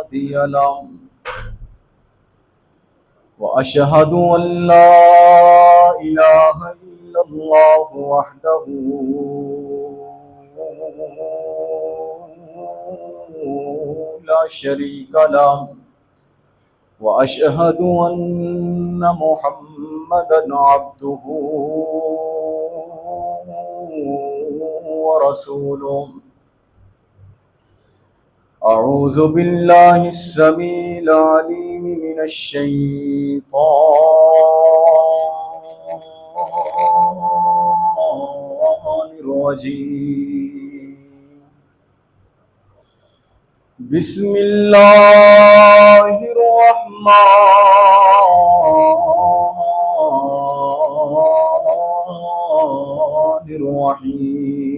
هادي له وأشهد أن لا إله إلا الله وحده لا شريك له وأشهد أن محمدا عبده ورسوله أعوذ بالله السميع العليم من الشيطان الرجيم بسم الله الرحمن الرحيم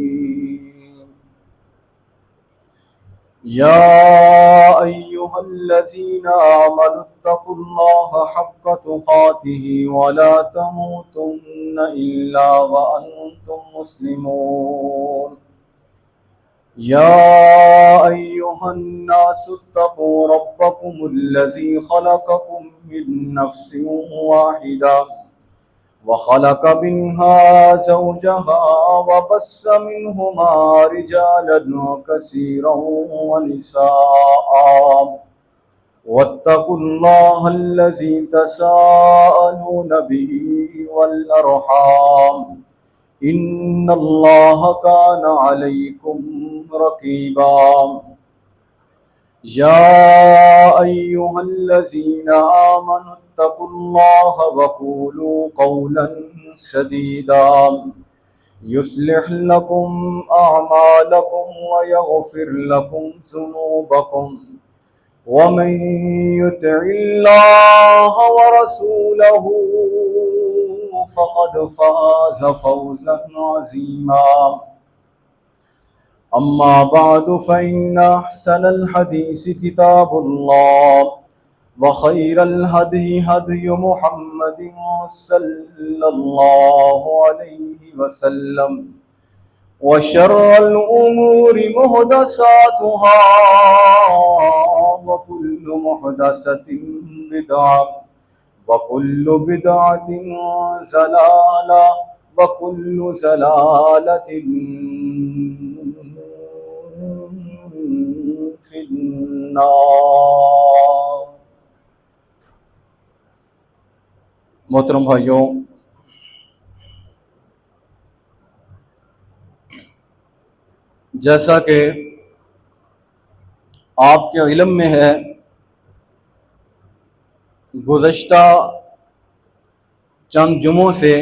يا أيها الذين آمنوا اتقوا الله حق تقاته ولا تموتن إلا وأنتم مسلمون يا أيها الناس اتقوا ربكم الذي خلقكم من نفس واحدة وخلق منها زوجها وبث منهما رجالا كثيرا ونساء واتقوا الله الذي تساءلون به والأرحام إن الله كان عليكم رقيبا يا أيها الذين آمنوا اتقوا الله وقولوا قولا سديدا يصلح لكم أعمالكم ويغفر لكم ذنوبكم ومن يطع الله ورسوله فقد فاز فوزا عظيما أما بعد فإن أحسن الحديث كتاب الله وخير الهدي هدي محمد صلى الله عليه وسلم وشر الأمور محدثاتها وكل محدثة بدعة وكل بدعة ضلالة وكل ضلالة في النار۔ محترم بھائیوں، جیسا کہ آپ کے علم میں ہے، گزشتہ چند جمعوں سے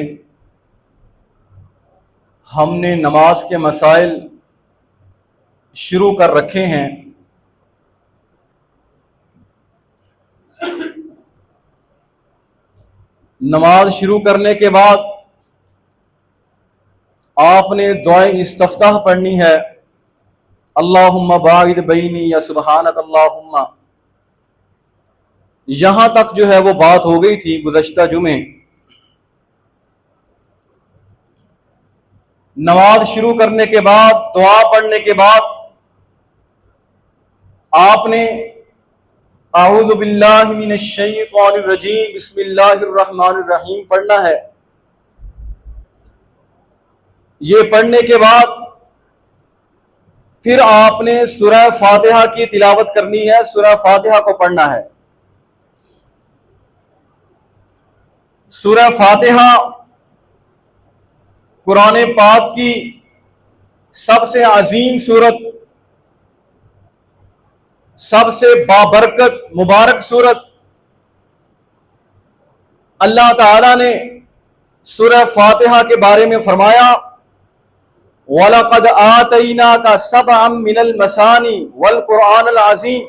ہم نے نماز کے مسائل شروع کر رکھے ہیں۔ نماز شروع کرنے کے بعد آپ نے دعائے استفتاح پڑھنی ہے، اللہم باعد بینی یا سبحانک اللہم، یہاں تک جو ہے وہ بات ہو گئی تھی گزشتہ جمعے۔ نماز شروع کرنے کے بعد، دعا پڑھنے کے بعد آپ نے اعوذ باللہ من الشیطان الرجیم بسم اللہ الرحمن الرحیم پڑھنا ہے۔ یہ پڑھنے کے بعد پھر آپ نے سورہ فاتحہ کی تلاوت کرنی ہے، سورہ فاتحہ کو پڑھنا ہے۔ سورہ فاتحہ قرآن پاک کی سب سے عظیم سورت، سب سے بابرکت مبارک سورت۔ اللہ تعالی نے سورہ فاتحہ کے بارے میں فرمایا وَلَقَدْ آتَيْنَاكَ سَبْعًا مِنَ الْمَثَانِي وَالْقُرْآنَ الْعَظِيمِ،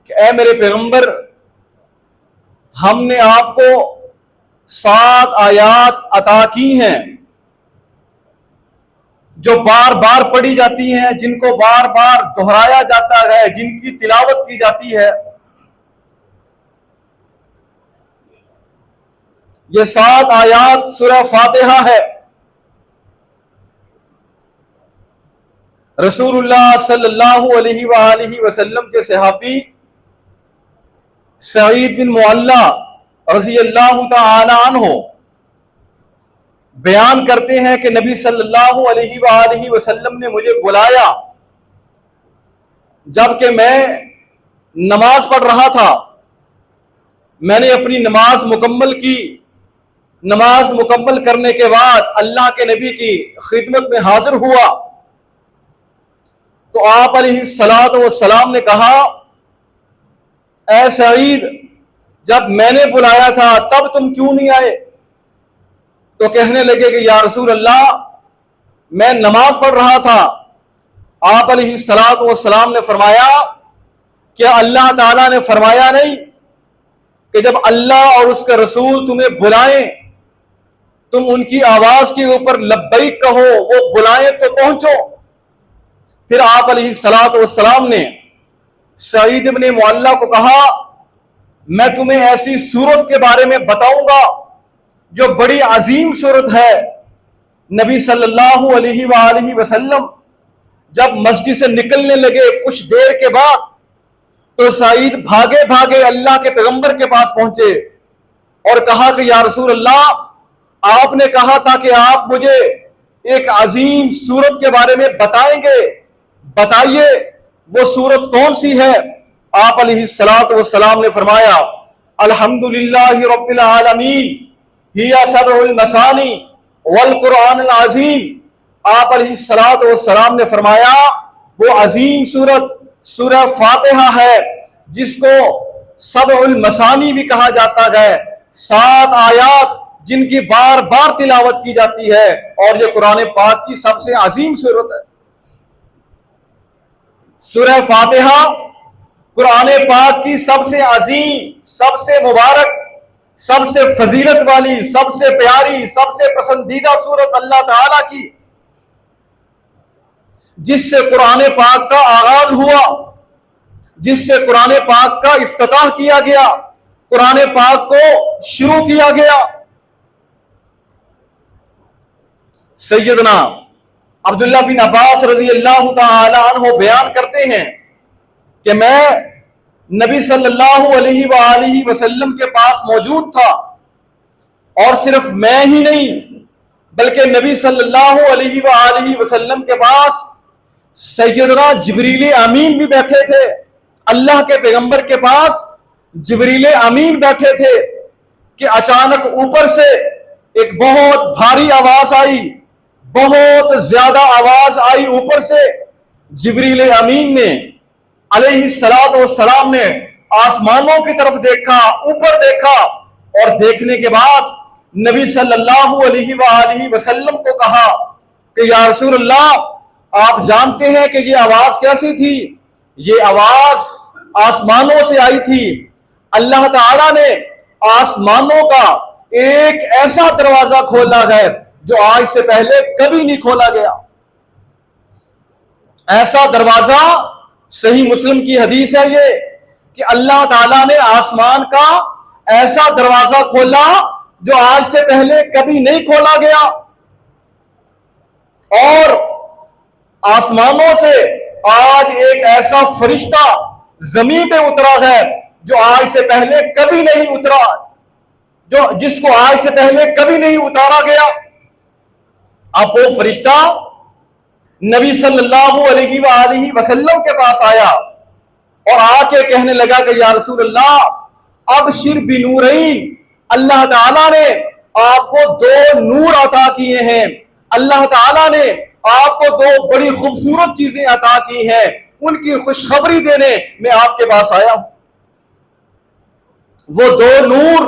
کہ اے میرے پیغمبر، ہم نے آپ کو 7 آیات عطا کی ہیں جو بار بار پڑھی جاتی ہیں، جن کو بار بار دہرایا جاتا ہے، جن کی تلاوت کی جاتی ہے۔ یہ 7 آیات سورہ فاتحہ ہے۔ رسول اللہ صلی اللہ علیہ وآلہ وسلم کے صحابی سعید بن معلّہ رضی اللہ تعالی عنہ بیان کرتے ہیں کہ نبی صلی اللہ علیہ وآلہ وسلم نے مجھے بلایا جبکہ میں نماز پڑھ رہا تھا۔ میں نے اپنی نماز مکمل کی۔ نماز مکمل کرنے کے بعد اللہ کے نبی کی خدمت میں حاضر ہوا تو آپ علیہ السلام نے کہا، اے سعید، جب میں نے بلایا تھا تب تم کیوں نہیں آئے؟ تو کہنے لگے کہ یا رسول اللہ، میں نماز پڑھ رہا تھا۔ آپ علیہ السلام نے فرمایا، کیا اللہ تعالیٰ نے فرمایا نہیں کہ جب اللہ اور اس کے رسول تمہیں بلائیں تم ان کی آواز کے اوپر لبیک کہو، وہ بلائیں تو پہنچو؟ پھر آپ علیہ السلام نے سعید بن معلّہ کو کہا، میں تمہیں ایسی صورت کے بارے میں بتاؤں گا جو بڑی عظیم صورت ہے۔ نبی صلی اللہ علیہ وآلہ وسلم جب مسجد سے نکلنے لگے کچھ دیر کے بعد تو سعید بھاگے بھاگے اللہ کے پیغمبر کے پاس پہنچے اور کہا کہ یا رسول اللہ، آپ نے کہا تھا کہ آپ مجھے ایک عظیم صورت کے بارے میں بتائیں گے، بتائیے وہ صورت کون سی ہے؟ آپ علیہ السلام نے فرمایا، الحمدللہ رب العالمین ہی سبع المثانی والقرآن العظیم۔ آپ علیہ السلام نے فرمایا وہ عظیم صورت سورہ فاتحہ ہے جس کو سبع المثانی بھی کہا جاتا ہے، 7 آیات جن کی بار بار تلاوت کی جاتی ہے، اور یہ قرآن پاک کی سب سے عظیم صورت ہے۔ سورہ فاتحہ قرآن پاک کی سب سے عظیم، سب سے مبارک، سب سے فضیلت والی، سب سے پیاری، سب سے پسندیدہ صورت اللہ تعالی کی، جس سے قرآن پاک کا آغاز ہوا، جس سے قرآن پاک کا افتتاح کیا گیا، قرآن پاک کو شروع کیا گیا۔ سیدنا عبداللہ بن عباس رضی اللہ تعالی عنہ بیان کرتے ہیں کہ میں نبی صلی اللہ علیہ وآلہ وسلم کے پاس موجود تھا، اور صرف میں ہی نہیں بلکہ نبی صلی اللہ علیہ وآلہ وسلم کے پاس سیدنا جبریل امین بھی بیٹھے تھے۔ اللہ کے پیغمبر کے پاس جبریل امین بیٹھے تھے کہ اچانک اوپر سے ایک بہت بھاری آواز آئی، بہت زیادہ آواز آئی اوپر سے۔ جبریل امین نے علیہ السلام نے آسمانوں کی طرف دیکھا، اوپر دیکھا، اور دیکھنے کے بعد نبی صلی اللہ علیہ وآلہ وسلم کو کہا کہ یا رسول اللہ، آپ جانتے ہیں کہ یہ آواز کیسی تھی؟ یہ آواز آسمانوں سے آئی تھی۔ اللہ تعالیٰ نے آسمانوں کا ایک ایسا دروازہ کھولا ہے جو آج سے پہلے کبھی نہیں کھولا گیا۔ ایسا دروازہ، صحیح مسلم کی حدیث ہے یہ، کہ اللہ تعالیٰ نے آسمان کا ایسا دروازہ کھولا جو آج سے پہلے کبھی نہیں کھولا گیا، اور آسمانوں سے آج ایک ایسا فرشتہ زمین پہ اترا ہے جو آج سے پہلے کبھی نہیں اترا، جس کو آج سے پہلے کبھی نہیں اتارا گیا۔ اب وہ فرشتہ نبی صلی اللہ علیہ وآلہ وسلم کے پاس آیا اور آ کے کہنے لگا کہ یا رسول اللہ، ابشر بنورین، اللہ تعالیٰ نے آپ کو 2 نور عطا کیے ہیں، اللہ تعالیٰ نے آپ کو 2 بڑی خوبصورت چیزیں عطا کی ہیں، ان کی خوشخبری دینے میں آپ کے پاس آیا ہوں۔ وہ 2 نور،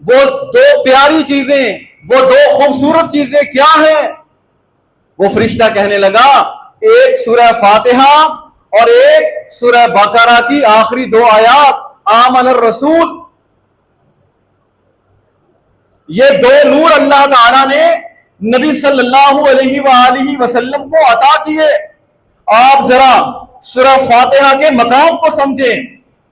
وہ 2 پیاری چیزیں، وہ 2 خوبصورت چیزیں کیا ہیں؟ وہ فرشتہ کہنے لگا، ایک سورہ فاتحہ اور ایک سورہ بقرہ کی آخری 2 آیات، آمن الرسول۔ یہ 2 نور اللہ تعالیٰ نے نبی صلی اللہ علیہ وآلہ وسلم کو عطا کیے۔ آپ ذرا سورہ فاتحہ کے مقام کو سمجھیں،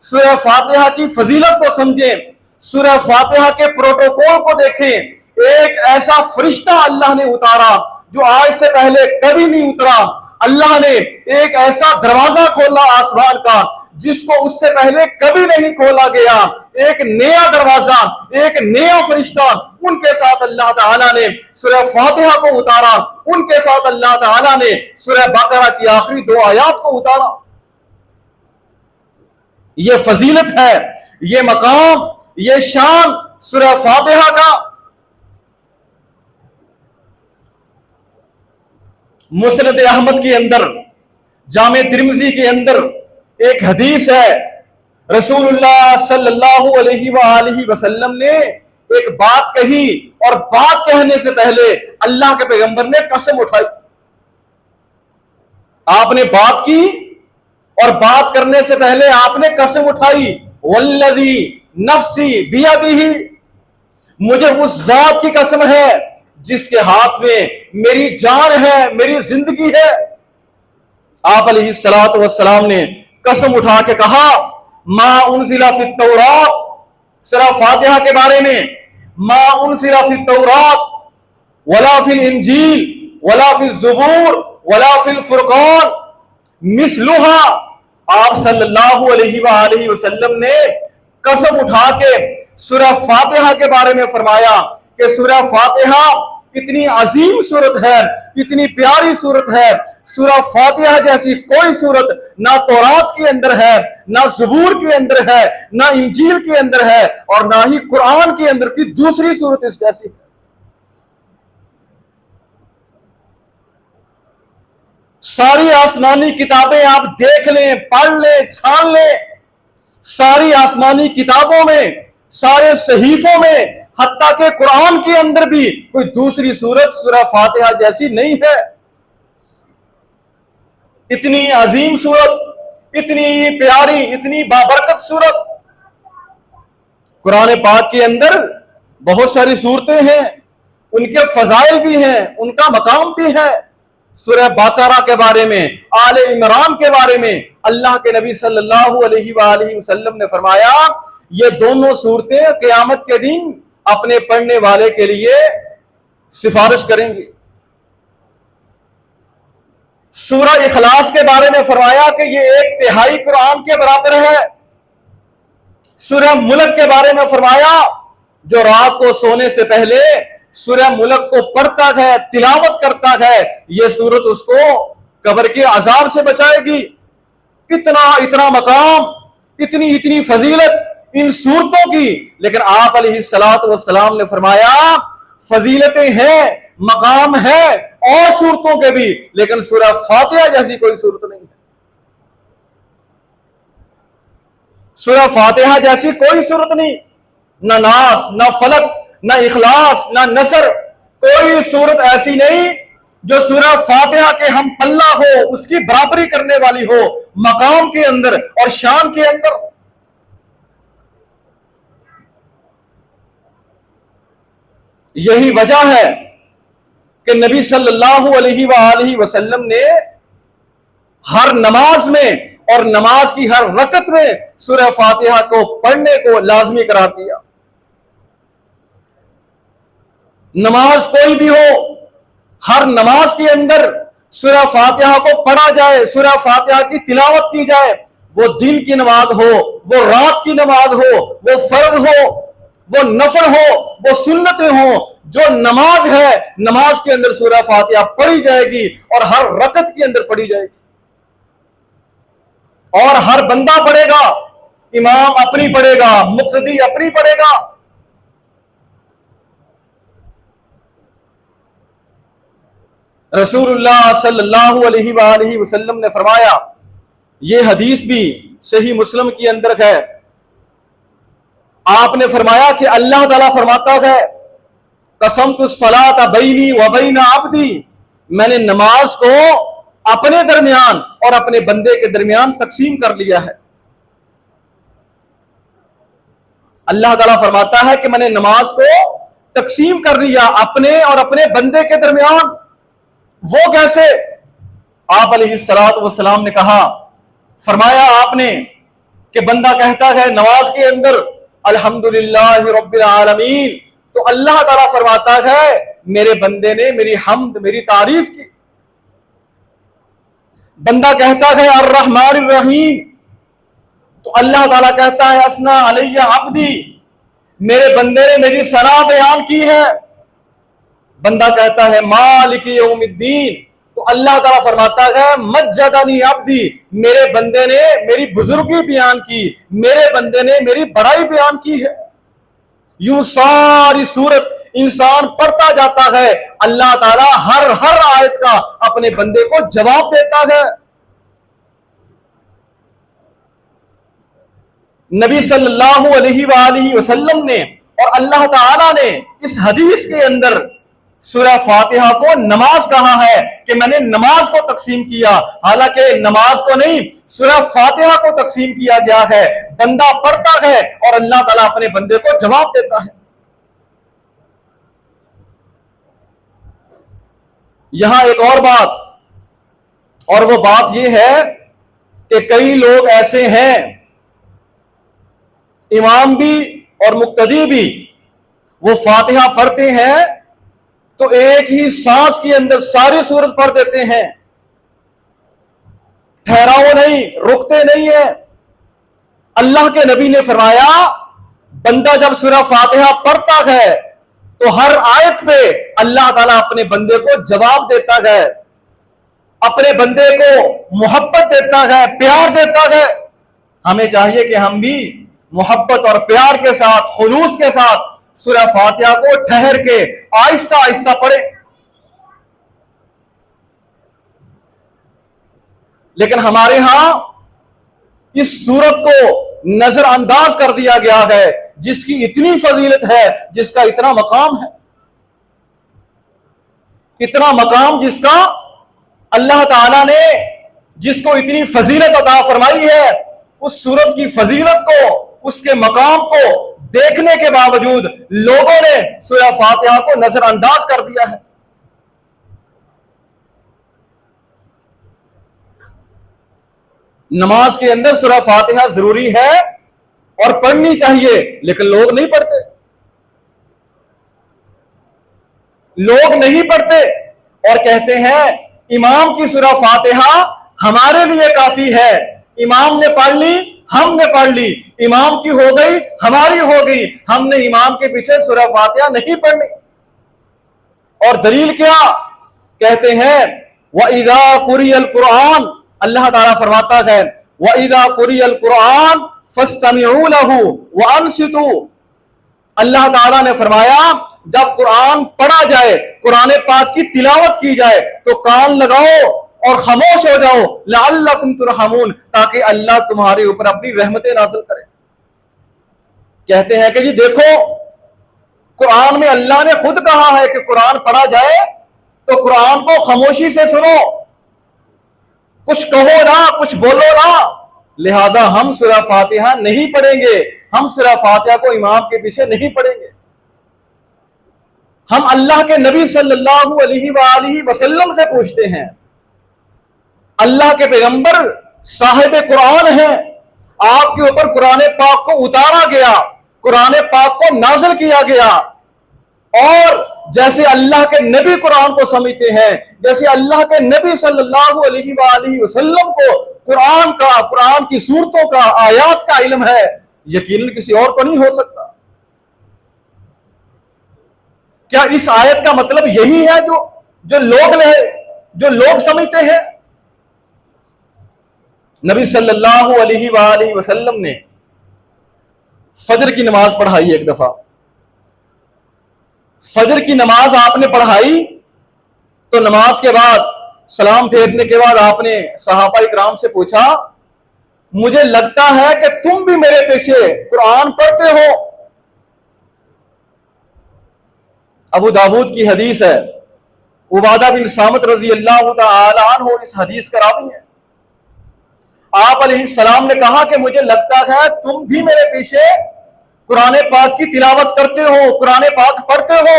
سورہ فاتحہ کی فضیلت کو سمجھیں، سورہ فاتحہ کے پروٹوکول کو دیکھیں۔ ایک ایسا فرشتہ اللہ نے اتارا جو آج سے پہلے کبھی نہیں اترا، اللہ نے ایک ایسا دروازہ کھولا آسمان کا جس کو اس سے پہلے کبھی نہیں کھولا گیا. ایک نیا دروازہ, ایک نیا فرشتہ, ان کے ساتھ اللہ تعالیٰ نے سورہ فاتحہ کو اتارا, ان کے ساتھ اللہ تعالیٰ نے سورہ بقرہ کی آخری 2 آیات کو اتارا. یہ فضیلت ہے, یہ مقام, یہ شان سورہ فاتحہ کا. مسند احمد کے اندر, جامع ترمذی کے اندر ایک حدیث ہے. رسول اللہ صلی اللہ علیہ وآلہ وسلم نے ایک بات کہی اور بات کہنے سے پہلے اللہ کے پیغمبر نے قسم اٹھائی. آپ نے بات کی اور بات کرنے سے پہلے آپ نے قسم اٹھائی, والذی نفسی بیدہ, مجھے اس ذات کی قسم ہے جس کے ہاتھ میں میری جان ہے, میری زندگی ہے. آپ علیہ الصلوۃ والسلام نے قسم اٹھا کے کہا, ما انزل فی التوراۃ, سورہ فاتحہ کے بارے میں, ما انزل فی التوراۃ ولا فی الانجیل ولا فی الزبور ولا فی الفرقان مثلها. آپ صلی اللہ علیہ وآلہ وسلم نے قسم اٹھا کے سورہ فاتحہ کے بارے میں فرمایا کہ سورہ فاتحہ اتنی عظیم صورت ہے, اتنی پیاری صورت ہے, سورہ فاتحہ جیسی کوئی صورت نہ تورات کے اندر ہے, نہ زبور کے اندر ہے, نہ انجیل کے اندر ہے, اور نہ ہی قرآن کے اندر کی دوسری صورت اس جیسی ہے. ساری آسمانی کتابیں آپ دیکھ لیں, پڑھ لیں, چھان لیں, ساری آسمانی کتابوں میں, سارے صحیفوں میں, حتیٰ کہ قرآن کے اندر بھی کوئی دوسری صورت سورہ فاتحہ جیسی نہیں ہے. اتنی عظیم صورت, اتنی پیاری, اتنی بابرکت صورت. قرآن پاک کے اندر بہت ساری صورتیں ہیں, ان کے فضائل بھی ہیں, ان کا مقام بھی ہے. سورہ بقرہ کے بارے میں, آل عمران کے بارے میں اللہ کے نبی صلی اللہ علیہ وآلہ وسلم نے فرمایا, یہ دونوں صورتیں قیامت کے دن اپنے پڑھنے والے کے لیے سفارش کریں گی. سورہ اخلاص کے بارے میں فرمایا کہ یہ 1/3 قرآن کے برابر ہے. سورہ ملک کے بارے میں فرمایا جو رات کو سونے سے پہلے سورہ ملک کو پڑھتا ہے, تلاوت کرتا ہے, یہ سورت اس کو قبر کے عذاب سے بچائے گی. اتنا مقام, اتنی فضیلت ان صورتوں کی. لیکن آپ علیہ الصلوۃ والسلام نے فرمایا فضیلتیں ہیں, مقام ہے اور صورتوں کے بھی, لیکن سورہ فاتحہ جیسی کوئی صورت نہیں ہے. سورہ فاتحہ جیسی کوئی صورت نہیں, نہ ناس, نہ فلق, نہ اخلاص, نہ نصر, کوئی صورت ایسی نہیں جو سورہ فاتحہ کے ہم پلہ ہو, اس کی برابری کرنے والی ہو مقام کے اندر اور شان کے اندر. یہی وجہ ہے کہ نبی صلی اللہ علیہ وآلہ وسلم نے ہر نماز میں اور نماز کی ہر رکعت میں سورہ فاتحہ کو پڑھنے کو لازمی قرار دیا. نماز کوئی بھی ہو, ہر نماز کے اندر سورہ فاتحہ کو پڑھا جائے, سورہ فاتحہ کی تلاوت کی جائے. وہ دن کی نماز ہو, وہ رات کی نماز ہو, وہ فرض ہو, وہ نفل ہو, وہ سنتیں ہوں, جو نماز ہے نماز کے اندر سورہ فاتحہ پڑھی جائے گی اور ہر رکعت کے اندر پڑھی جائے گی. اور ہر بندہ پڑھے گا, امام اپنی پڑھے گا, مقتدی اپنی پڑھے گا. رسول اللہ صلی اللہ علیہ وآلہ وسلم نے فرمایا, یہ حدیث بھی صحیح مسلم کے اندر ہے, آپ نے فرمایا کہ اللہ تعالیٰ فرماتا ہے قسمت الصلاۃ بینی و بین عبدی, میں نے نماز کو اپنے درمیان اور اپنے بندے کے درمیان تقسیم کر لیا ہے. اللہ تعالیٰ فرماتا ہے کہ میں نے نماز کو تقسیم کر لیا اپنے اور اپنے بندے کے درمیان. وہ کیسے؟ آپ علیہ الصلوۃ والسلام نے کہا, فرمایا آپ نے کہ بندہ کہتا ہے نماز کے اندر الحمدللہ رب العالمین, تو اللہ تعالیٰ فرماتا ہے میرے بندے نے میری حمد, میری تعریف کی. بندہ کہتا ہے الرحمن الرحیم، تو اللہ تعالیٰ کہتا ہے اسنا علیہ عبدی، میرے بندے نے میری ثنا بیان کی ہے۔ بندہ کہتا ہے مالک یوم الدین، تو اللہ تعالیٰ فرماتا ہے مجدنی عبدی، میرے بندے نے میری بزرگی بیان کی، میرے بندے نے میری بڑائی بیان کی ہے۔ یوں ساری سورت انسان پڑھتا جاتا ہے، اللہ تعالیٰ ہر آیت کا اپنے بندے کو جواب دیتا ہے۔ نبی صلی اللہ علیہ وآلہ وسلم نے اور اللہ تعالیٰ نے اس حدیث کے اندر سورہ فاتحہ کو نماز کہا ہے کہ میں نے نماز کو تقسیم کیا، حالانکہ نماز کو نہیں، سورہ فاتحہ کو تقسیم کیا گیا ہے۔ بندہ پڑھتا ہے اور اللہ تعالیٰ اپنے بندے کو جواب دیتا ہے۔ یہاں ایک اور بات، اور وہ بات یہ ہے کہ کئی لوگ ایسے ہیں، امام بھی اور مقتدی بھی، وہ فاتحہ پڑھتے ہیں تو ایک ہی سانس کے اندر ساری سورت پڑھ دیتے ہیں، ٹھہراؤ نہیں، رکتے نہیں ہیں۔ اللہ کے نبی نے فرمایا بندہ جب سورہ فاتحہ پڑھتا ہے تو ہر آیت پہ اللہ تعالیٰ اپنے بندے کو جواب دیتا ہے، اپنے بندے کو محبت دیتا ہے، پیار دیتا ہے۔ ہمیں چاہیے کہ ہم بھی محبت اور پیار کے ساتھ، خلوص کے ساتھ سورہ فاتحہ کو ٹھہر کے آہستہ آہستہ پڑھیں۔ لیکن ہمارے ہاں اس سورت کو نظر انداز کر دیا گیا ہے، جس کی اتنی فضیلت ہے، جس کا اتنا مقام ہے، اتنا مقام جس کا اللہ تعالیٰ نے جس کو اتنی فضیلت عطا فرمائی ہے، اس سورت کی فضیلت کو، اس کے مقام کو دیکھنے کے باوجود لوگوں نے سورہ فاتحہ کو نظر انداز کر دیا ہے۔ نماز کے اندر سورہ فاتحہ ضروری ہے اور پڑھنی چاہیے، لیکن لوگ نہیں پڑھتے، لوگ نہیں پڑھتے اور کہتے ہیں امام کی سورہ فاتحہ ہمارے لیے کافی ہے، امام نے پڑھ لی، ہم نے پڑھ لی، امام کی ہو گئی، ہماری ہو گئی، ہم نے امام کے پیچھے سورہ فاتحہ نہیں پڑھنی۔ اور دلیل کیا؟ کہتے ہیں وَإِذَا قُرِئَ الْقُرْآنُ، اللہ تعالیٰ فرماتا ہے وَإِذَا قُرِئَ الْقُرْآنُ فَاسْتَمِعُوا لَهُ وَأَنصِتُوا، اللہ تعالیٰ نے فرمایا جب قرآن پڑھا جائے، قرآن پاک کی تلاوت کی جائے تو کان لگاؤ اور خاموش ہو جاؤ، لعلکم ترحمون، تاکہ اللہ تمہارے اوپر اپنی رحمتیں نازل کرے۔ کہتے ہیں کہ جی دیکھو قرآن میں اللہ نے خود کہا ہے کہ قرآن پڑھا جائے تو قرآن کو خاموشی سے سنو، کچھ کہو نہ، کچھ بولو نہ، لہذا ہم سورہ فاتحہ نہیں پڑھیں گے، ہم سورہ فاتحہ کو امام کے پیچھے نہیں پڑھیں گے۔ ہم اللہ کے نبی صلی اللہ علیہ وآلہ وسلم سے پوچھتے ہیں، اللہ کے پیغمبر صاحب قرآن ہیں، آپ کے اوپر قرآن پاک کو اتارا گیا، قرآن پاک کو نازل کیا گیا، اور جیسے اللہ کے نبی قرآن کو سمجھتے ہیں، جیسے اللہ کے نبی صلی اللہ علیہ وآلہ وسلم کو قرآن کا، قرآن کی صورتوں کا، آیات کا علم ہے، یقیناً کسی اور کو نہیں ہو سکتا۔ کیا اس آیت کا مطلب یہی ہے جو لوگ سمجھتے ہیں؟ نبی صلی اللہ علیہ وآلہ وسلم نے فجر کی نماز پڑھائی، ایک دفعہ فجر کی نماز آپ نے پڑھائی تو نماز کے بعد سلام پھیرنے کے بعد آپ نے صحابہ اکرام سے پوچھا مجھے لگتا ہے کہ تم بھی میرے پیچھے قرآن پڑھتے ہو۔ ابو داود کی حدیث ہے، عبادہ بن صامت رضی اللہ تعالی عنہ اس حدیث کا راوی ہے۔ آپ علیہ السلام نے کہا کہ مجھے لگتا ہے تم بھی میرے پیچھے قرآن پاک کی تلاوت کرتے ہو، قرآن پاک پڑھتے ہو۔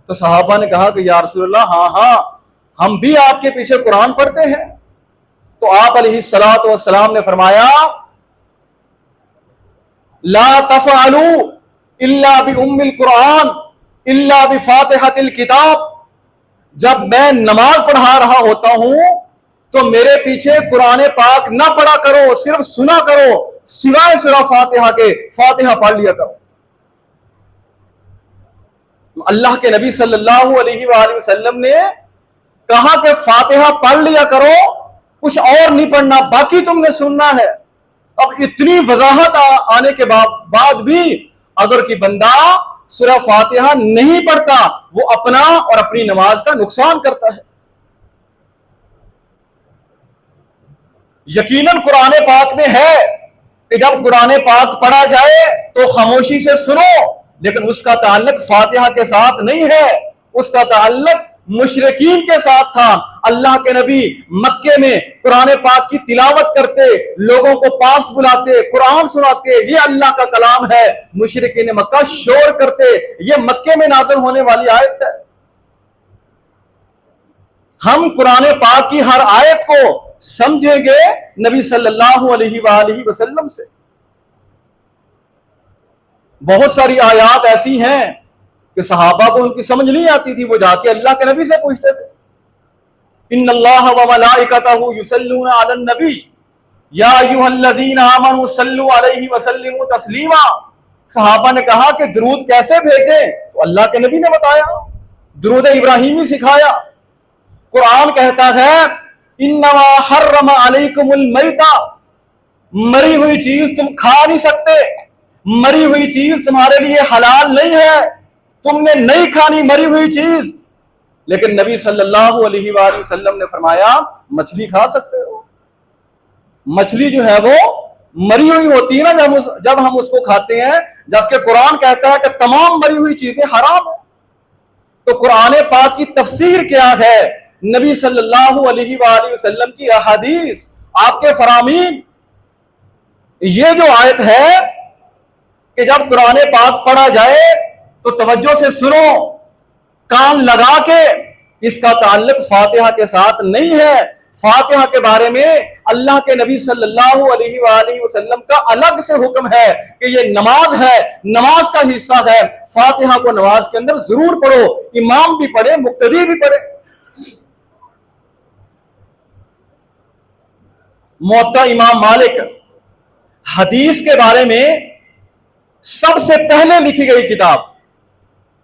تو صحابہ نے کہا کہ یا رسول اللہ ہاں ہم بھی آپ کے پیچھے قرآن پڑھتے ہیں۔ تو آپ علیہ السلام نے فرمایا لا تفعلوا الا بأم القرآن الا بفاتحة الکتاب، جب میں نماز پڑھا رہا ہوتا ہوں تو میرے پیچھے قرآن پاک نہ پڑھا کرو، صرف سنا کرو، سوائے سورہ فاتحہ کے فاتحہ پڑھ لیا کرو۔ اللہ کے نبی صلی اللہ علیہ وآلہ وسلم نے کہا کہ فاتحہ پڑھ لیا کرو، کچھ اور نہیں پڑھنا، باقی تم نے سننا ہے۔ اب اتنی وضاحت آنے کے بعد بھی اگر کوئی بندہ سورہ فاتحہ نہیں پڑھتا، وہ اپنا اور اپنی نماز کا نقصان کرتا ہے۔ یقیناً قرآن پاک میں ہے کہ جب قرآن پاک پڑھا جائے تو خاموشی سے سنو، لیکن اس کا تعلق فاتحہ کے ساتھ نہیں ہے، اس کا تعلق مشرکین کے ساتھ تھا۔ اللہ کے نبی مکے میں قرآن پاک کی تلاوت کرتے، لوگوں کو پاس بلاتے، قرآن سناتے، یہ اللہ کا کلام ہے۔ مشرکین مکہ شور کرتے، یہ مکے میں نازل ہونے والی آیت ہے۔ ہم قرآن پاک کی ہر آیت کو سمجھیں گے نبی صلی اللہ علیہ وآلہ وسلم سے۔ بہت ساری آیات ایسی ہیں کہ صحابہ کو ان کی سمجھ نہیں آتی تھی، وہ جا کے اللہ کے نبی سے پوچھتے تھے۔ ان اللہ وملائکتہ یصلون علی النبی یا ایھا الذین آمنوا صلوا علیہ وسلموا تسلیما۔ صحابہ نے کہا کہ درود کیسے بھیجیں؟ تو اللہ کے نبی نے بتایا، درود ابراہیمی سکھایا۔ قرآن کہتا ہے انما حرم علیکم المیتہ، مری ہوئی چیز تم کھا نہیں سکتے، مری ہوئی چیز تمہارے لیے حلال نہیں ہے، تم نے نہیں کھانی مری ہوئی چیز۔ لیکن نبی صلی اللہ علیہ وآلہ وسلم نے فرمایا مچھلی کھا سکتے ہو۔ مچھلی جو ہے وہ مری ہوئی ہوتی ہے نا جب ہم اس کو کھاتے ہیں، جبکہ قرآن کہتا ہے کہ تمام مری ہوئی چیزیں حرام ہیں۔ تو قرآن پاک کی تفسیر کیا ہے؟ نبی صلی اللہ علیہ وآلہ وسلم کی احادیث، آپ کے فرامین۔ یہ جو آیت ہے کہ جب قرآن پاک پڑھا جائے تو توجہ سے سنو، کان لگا کے، اس کا تعلق فاتحہ کے ساتھ نہیں ہے۔ فاتحہ کے بارے میں اللہ کے نبی صلی اللہ علیہ وآلہ وسلم کا الگ سے حکم ہے کہ یہ نماز ہے، نماز کا حصہ ہے، فاتحہ کو نماز کے اندر ضرور پڑھو، امام بھی پڑھے، مقتدی بھی پڑھے۔ موطا امام مالک حدیث کے بارے میں سب سے پہلے لکھی گئی کتاب،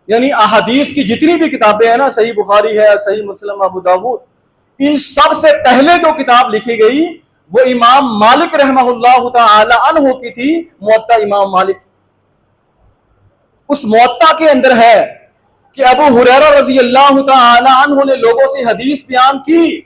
یعنی احادیث کی جتنی بھی کتابیں ہیں نا، صحیح بخاری ہے، صحیح مسلم، ابو داؤد، ان سب سے پہلے جو کتاب لکھی گئی وہ امام مالک رحمہ اللہ تعالی عنہ کی تھی، موطا امام مالک۔ اس موطا کے اندر ہے کہ ابو ہریرہ رضی اللہ تعالی عنہ نے لوگوں سے حدیث بیان کی،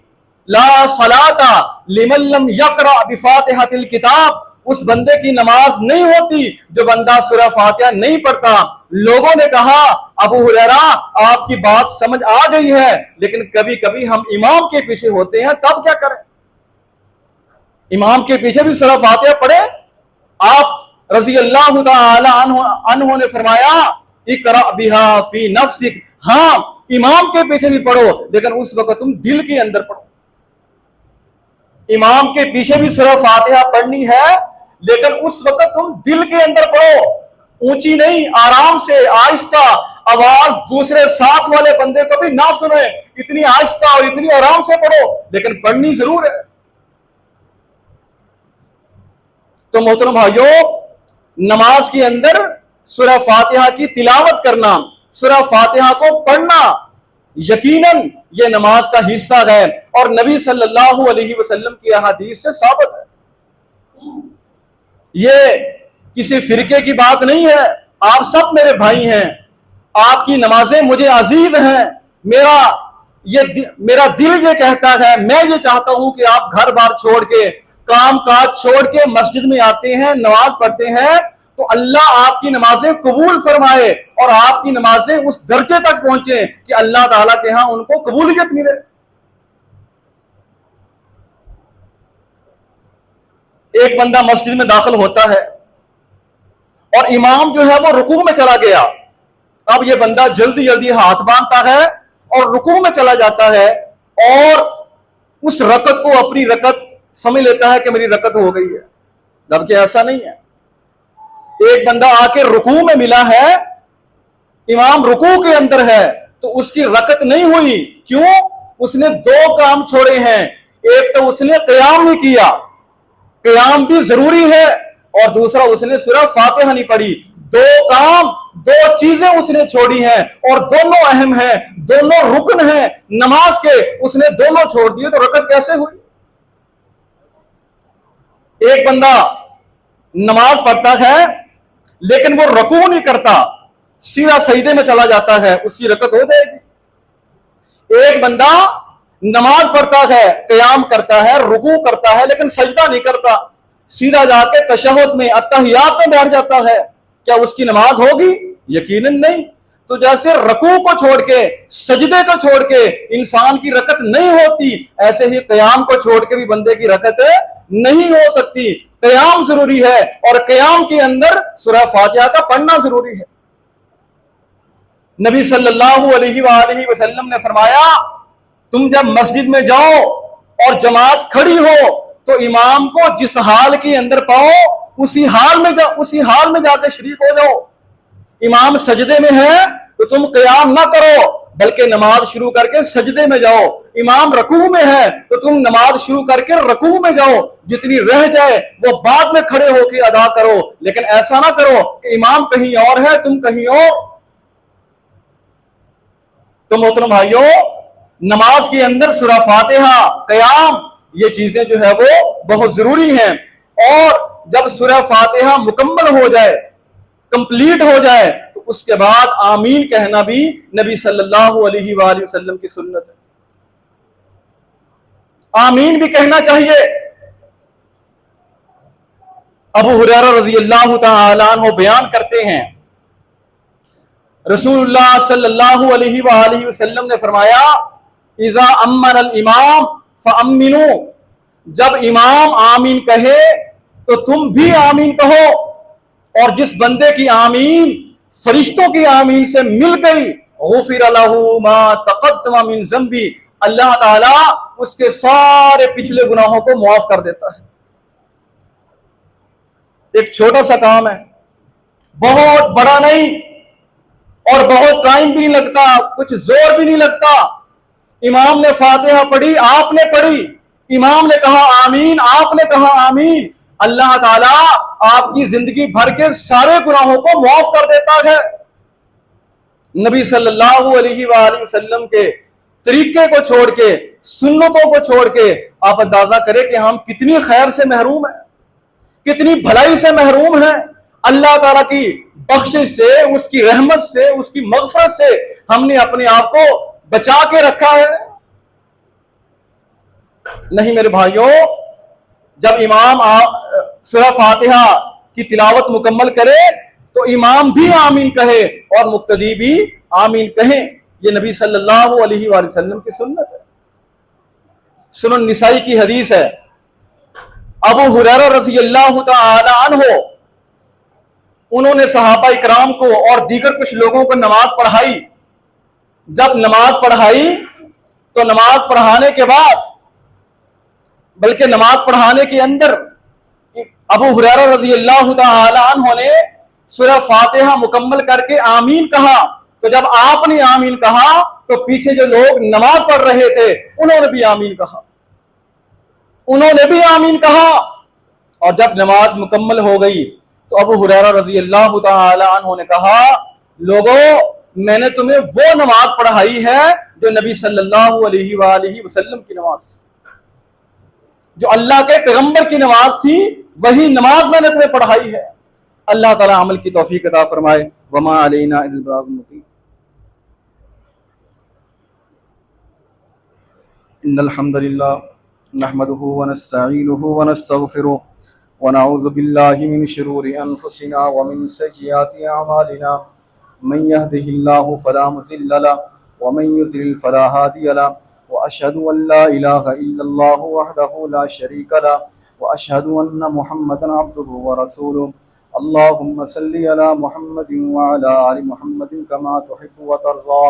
لا صلاۃ لمن لم یقرأ بفاتحۃ الکتاب، اس بندے کی نماز نہیں ہوتی جو بندہ سورہ فاتحہ نہیں پڑھتا۔ لوگوں نے کہا ابو ہریرہ آپ کی بات سمجھ آ گئی ہے، لیکن کبھی کبھی ہم امام کے پیچھے ہوتے ہیں، تب کیا کریں؟ امام کے پیچھے بھی سورہ فاتحہ پڑھے؟ آپ رضی اللہ تعالی عنہ نے فرمایا اقرأ بہا فی نفسک، ہاں امام کے پیچھے بھی پڑھو، لیکن اس وقت تم دل کے اندر پڑھو۔ امام کے پیچھے بھی سورہ فاتحہ پڑھنی ہے، لیکن اس وقت تم دل کے اندر پڑھو، اونچی نہیں، آرام سے آہستہ، آواز دوسرے ساتھ والے بندے کو بھی نہ سنے، اتنی آہستہ اور اتنی آرام سے پڑھو، لیکن پڑھنی ضرور ہے۔ تو محترم بھائیوں، نماز کے اندر سورہ فاتحہ کی تلاوت کرنا، سورہ فاتحہ کو پڑھنا، یقیناً یہ نماز کا حصہ ہے، اور نبی صلی اللہ علیہ وسلم کی احادیث سے ثابت ہے۔ یہ کسی فرقے کی بات نہیں ہے، آپ سب میرے بھائی ہیں، آپ کی نمازیں مجھے عزیز ہیں، میرا دل یہ کہتا ہے، میں یہ چاہتا ہوں کہ آپ گھر بار چھوڑ کے، کام کاج چھوڑ کے مسجد میں آتے ہیں، نماز پڑھتے ہیں، تو اللہ آپ کی نمازیں قبول فرمائے اور آپ کی نمازیں اس درجے تک پہنچے کہ اللہ تعالیٰ کے ہاں ان کو قبولیت ملے۔ ایک بندہ مسجد میں داخل ہوتا ہے اور امام جو ہے وہ رکوع میں چلا گیا، اب یہ بندہ جلدی جلدی ہاتھ باندھتا ہے اور رکوع میں چلا جاتا ہے، اور اس رکعت کو اپنی رکعت سمجھ لیتا ہے کہ میری رکعت ہو گئی ہے، جبکہ ایسا نہیں ہے۔ ایک بندہ آ کے رکوع میں ملا ہے، امام رکوع کے اندر ہے، تو اس کی رکعت نہیں ہوئی، کیوں؟ اس نے دو کام چھوڑے ہیں، ایک تو اس نے قیام نہیں کیا، قیام بھی ضروری ہے، اور دوسرا اس نے سورہ فاتحہ نہیں پڑھی۔ دو کام، دو چیزیں اس نے چھوڑی ہیں، اور دونوں اہم ہیں، دونوں رکن ہیں نماز کے، اس نے دونوں چھوڑ دیے، تو رکعت کیسے ہوئی؟ ایک بندہ نماز پڑھتا ہے لیکن وہ رکوع نہیں کرتا، سیدھا سجدے میں چلا جاتا ہے، اس کی رکعت ہو جائے گی۔ ایک بندہ نماز پڑھتا ہے، قیام کرتا ہے، رکوع کرتا ہے، لیکن سجدہ نہیں کرتا، سیدھا جا کے تشہد میں، اتحیات میں بیٹھ جاتا ہے، کیا اس کی نماز ہوگی؟ یقیناً نہیں۔ تو جیسے رکوع کو چھوڑ کے، سجدے کو چھوڑ کے انسان کی رکعت نہیں ہوتی، ایسے ہی قیام کو چھوڑ کے بھی بندے کی رکعت نہیں ہو سکتی۔ قیام ضروری ہے، اور قیام کے اندر سورہ فاتحہ کا پڑھنا ضروری ہے۔ نبی صلی اللہ علیہ وآلہ وسلم نے فرمایا، تم جب مسجد میں جاؤ اور جماعت کھڑی ہو تو امام کو جس حال کے اندر پاؤ اسی حال میں جا کے شریک ہو جاؤ۔ امام سجدے میں ہے تو تم قیام نہ کرو بلکہ نماز شروع کر کے سجدے میں جاؤ۔ امام رکوع میں ہے تو تم نماز شروع کر کے رکوع میں جاؤ، جتنی رہ جائے وہ بعد میں کھڑے ہو کے ادا کرو، لیکن ایسا نہ کرو کہ امام کہیں اور ہے تم کہیں اور۔ تو محترم بھائیوں، نماز کے اندر سورہ فاتحہ، قیام، یہ چیزیں جو ہے وہ بہت ضروری ہیں، اور جب سورہ فاتحہ مکمل ہو جائے، کمپلیٹ ہو جائے، تو اس کے بعد آمین کہنا بھی نبی صلی اللہ علیہ وآلہ وسلم کی سنت ہے۔ آمین بھی کہنا چاہیے۔ ابو ہریرہ رضی اللہ تعالی عنہ بیان کرتے ہیں، رسول اللہ صلی اللہ علیہ وآلہ وسلم نے فرمایا، اذا امن الامام فامنوا، جب امام آمین کہے تو تم بھی آمین کہو، اور جس بندے کی آمین فرشتوں کی آمین سے مل گئی، غفر لہ ما تقدم من ذنبہ، اللہ تعالیٰ اس کے سارے پچھلے گناہوں کو معاف کر دیتا ہے۔ ایک چھوٹا سا کام ہے، بہت بڑا نہیں، اور بہت ٹائم بھی نہیں لگتا، کچھ زور بھی نہیں لگتا۔ امام نے فاتحہ پڑھی، آپ نے پڑھی، امام نے کہا آمین، آپ نے کہا آمین، اللہ تعالیٰ آپ کی زندگی بھر کے سارے گناہوں کو معاف کر دیتا ہے۔ نبی صلی اللہ علیہ وآلہ وسلم کے طریقے کو چھوڑ کے، سنتوں کو چھوڑ کے آپ اندازہ کریں کہ ہم کتنی خیر سے محروم ہیں، کتنی بھلائی سے محروم ہیں۔ اللہ تعالیٰ کی بخشش سے، اس کی رحمت سے، اس کی مغفرت سے ہم نے اپنے آپ کو بچا کے رکھا ہے۔ نہیں میرے بھائیوں، جب امام سورہ فاتحہ کی تلاوت مکمل کرے تو امام بھی آمین کہے اور مقتدی بھی آمین کہیں، یہ نبی صلی اللہ علیہ وآلہ وسلم کی سنت ہے۔ سنن نسائی کی حدیث ہے، ابو ہریرہ رضی اللہ تعالی عنہ، انہوں نے صحابہ اکرام کو اور دیگر کچھ لوگوں کو نماز پڑھائی۔ جب نماز پڑھائی تو نماز پڑھانے کے بعد، بلکہ نماز پڑھانے کے اندر ابو ہریرہ رضی اللہ تعالی عنہ نے سورہ فاتحہ مکمل کر کے آمین کہا، تو جب آپ نے آمین کہا تو پیچھے جو لوگ نماز پڑھ رہے تھے انہوں نے بھی آمین کہا، اور جب نماز مکمل ہو گئی تو ابو ہریرہ رضی اللہ تعالی عنہ نے کہا، لوگوں میں نے تمہیں وہ نماز پڑھائی ہے جو نبی صلی اللہ علیہ وآلہ وسلم کی نماز تھی، جو اللہ کے پیغمبر کی نماز تھی، وہی نماز میں نے تمہیں پڑھائی ہے۔ اللہ تعالی عمل کی توفیق عطا فرمائے۔ وما علینا الا البلاغ المبین۔ ان الحمد للہ نحمده ونستعینه ونستغفره ونعوذ باللہ من شرور انفسنا ومن سیئات اعمالنا، من يهده الله فلا مضل له ومن يضلل فلا هادي له، واشهد ان لا اله الا الله وحده لا شريك له، واشهد ان محمدا عبده ورسوله۔ اللهم صل على محمد وعلى ال محمد كما تحب وترضى۔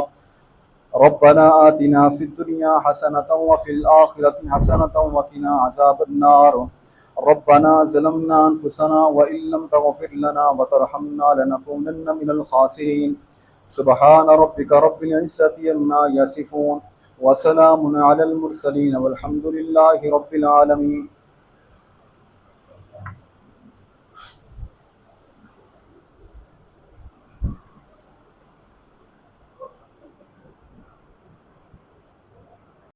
ربنا آتنا في الدنيا حسنة وفي الآخرة حسنة وقنا عذاب النار۔ ربنا ظلمنا أنفسنا وإن لم تغفر لنا وترحمنا لنكونن من الخاسرين۔ سبحان ربك رب العزة عما يصفون وسلام علی المرسلین والحمد للہ رب العالمین۔